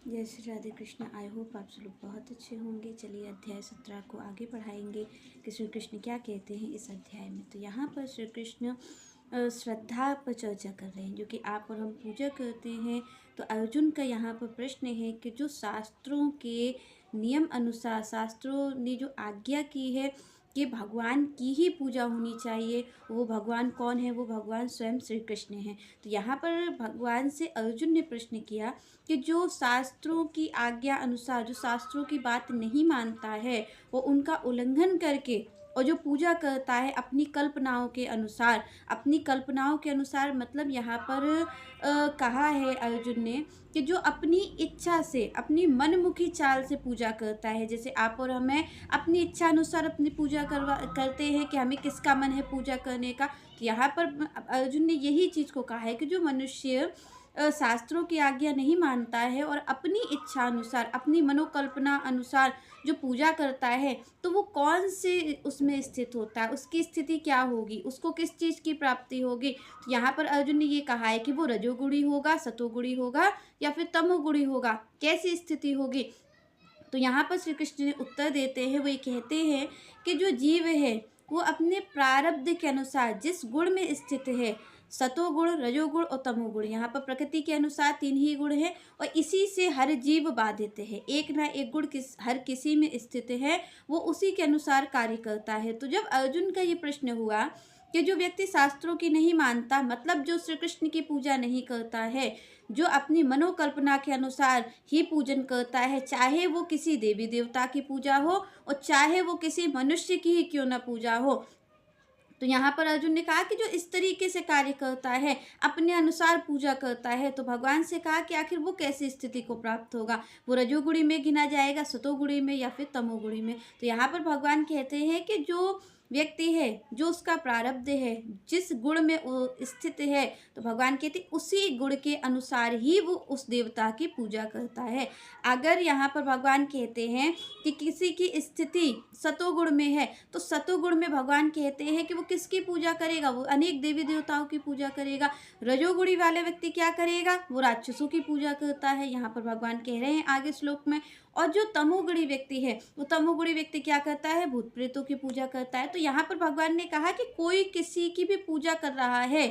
जय Shri Radhe Krishna. I hope आप सब लोग बहुत अच्छे होंगे। चलिए अध्याय 17 को आगे बढ़ाएंगे कि श्री कृष्ण क्या कहते हैं इस अध्याय में। तो यहाँ पर श्री कृष्ण श्रद्धा पर चर्चा कर रहे हैं, जो कि आप और हम पूजा करते हैं। तो अर्जुन का यहाँ पर प्रश्न है कि जो शास्त्रों के नियम अनुसार, शास्त्रों ने जो आज्ञा की है कि भगवान की ही पूजा होनी चाहिए, वो भगवान कौन है? वो भगवान स्वयं श्री कृष्ण हैं। तो यहाँ पर भगवान से अर्जुन ने प्रश्न किया कि जो शास्त्रों की आज्ञा अनुसार, जो शास्त्रों की बात नहीं मानता है, वो उनका उल्लंघन करके और जो पूजा करता है अपनी कल्पनाओं के अनुसार, अपनी कल्पनाओं के अनुसार मतलब यहाँ पर कहा है अर्जुन ने कि जो अपनी इच्छा से, अपनी मनमुखी चाल से पूजा करता है। जैसे आप और हमें अपनी इच्छा अनुसार अपनी पूजा करते हैं कि हमें किसका मन है पूजा करने का। तो यहाँ पर अर्जुन ने यही चीज़ को कहा है कि जो मनुष्य शास्त्रों की आज्ञा नहीं मानता है और अपनी इच्छा अनुसार, अपनी मनोकल्पना अनुसार जो पूजा करता है, तो वो कौन से उसमें स्थित होता है, उसकी स्थिति क्या होगी, उसको किस चीज़ की प्राप्ति होगी। तो यहाँ पर अर्जुन ने ये कहा है कि वो रजोगुणी होगा, सतोगुणी होगा या फिर तमोगुणी होगा, कैसी स्थिति होगी। तो यहाँ पर श्री कृष्ण ने उत्तर देते हैं, वो ये कहते हैं कि जो जीव है वो अपने प्रारब्ध के अनुसार जिस गुण में स्थित है, सतोगुण, रजोगुण और तमोगुण, यहाँ पर प्रकृति के अनुसार 3 ही गुण हैं और इसी से हर जीव बाधित है। एक ना एक गुण हर किसी में स्थित है, वो उसी के अनुसार कार्य करता है। तो जब अर्जुन का ये प्रश्न हुआ कि जो व्यक्ति शास्त्रों की नहीं मानता, मतलब जो श्री कृष्ण की पूजा नहीं करता है, जो अपनी मनोकल्पना के अनुसार ही पूजन करता है, चाहे वो किसी देवी देवता की पूजा हो और चाहे वो किसी मनुष्य की ही क्यों ना पूजा हो। तो यहाँ पर अर्जुन ने कहा कि जो इस तरीके से कार्य करता है, अपने अनुसार पूजा करता है, तो भगवान से कहा कि आखिर वो कैसी स्थिति को प्राप्त होगा, वो रजोगुणी में गिना जाएगा, सतोगुणी में या फिर तमोगुणी में। तो यहाँ पर भगवान कहते हैं कि जो व्यक्ति है, जो उसका प्रारब्ध है, जिस गुण में वो स्थित है, तो भगवान कहते उसी गुण के अनुसार ही वो उस देवता की पूजा करता है। अगर यहाँ पर भगवान कहते हैं कि किसी की स्थिति सतोगुण में है, तो सतोगुण में भगवान कहते हैं कि वो किसकी पूजा करेगा, वो अनेक देवी देवताओं की पूजा करेगा। रजोगुणी वाले व्यक्ति क्या करेगा, वो राक्षसों की पूजा करता है, यहाँ पर भगवान कह रहे हैं आगे श्लोक में। और जो तमोगुणी व्यक्ति है, वो तमोगुणी व्यक्ति क्या करता है, भूत प्रेतों की पूजा करता है। तो यहाँ पर भगवान ने कहा कि कोई किसी की भी पूजा कर रहा है,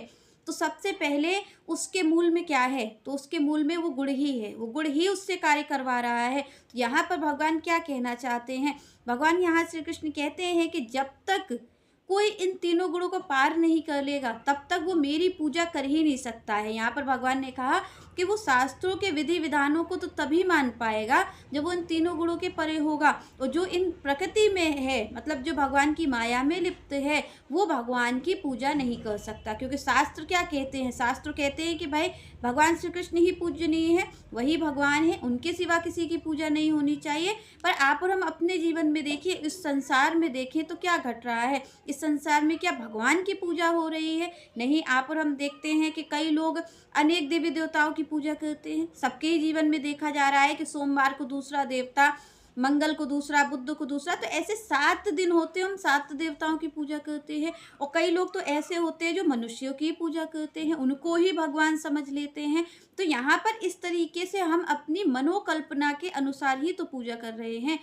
तो सबसे पहले उसके मूल में क्या है, तो उसके मूल में वो गुण ही है, वो गुण ही उससे कार्य करवा रहा है। तो यहाँ पर भगवान क्या कहना चाहते हैं, भगवान यहाँ श्री कृष्ण कहते हैं कि जब तक कोई इन तीनों गुणों को पार नहीं कर लेगा, तब तक वो मेरी पूजा कर ही नहीं सकता है। यहाँ पर भगवान ने कहा कि वो शास्त्रों के विधि विधानों को तो तभी मान पाएगा जब वो इन तीनों गुणों के परे होगा। और जो इन प्रकृति में है, मतलब जो भगवान की माया में लिप्त है, वो भगवान की पूजा नहीं कर सकता। क्योंकि शास्त्र क्या कहते हैं, शास्त्र कहते हैं कि भाई भगवान श्री कृष्ण ही पूजनीय है, वही भगवान है, उनके सिवा किसी की पूजा नहीं होनी चाहिए। पर आप और हम अपने जीवन में देखिए, इस संसार में देखें तो क्या घट रहा है, इस संसार में क्या भगवान की पूजा हो रही है? नहीं। आप और हम देखते हैं कि कई लोग अनेक देवी देवताओं की पूजा करते हैं। सबके ही जीवन में देखा जा रहा है कि सोमवार को दूसरा देवता, मंगल को दूसरा, बुध को दूसरा, तो ऐसे 7 दिन होते हैं, हम 7 देवताओं की पूजा करते हैं। और कई लोग तो ऐसे होते हैं जो मनुष्यों की पूजा करते हैं, उनको ही भगवान समझ लेते हैं। तो यहाँ पर इस तरीके से हम अपनी मनोकल्पना के अनुसार ही तो पूजा कर रहे हैं।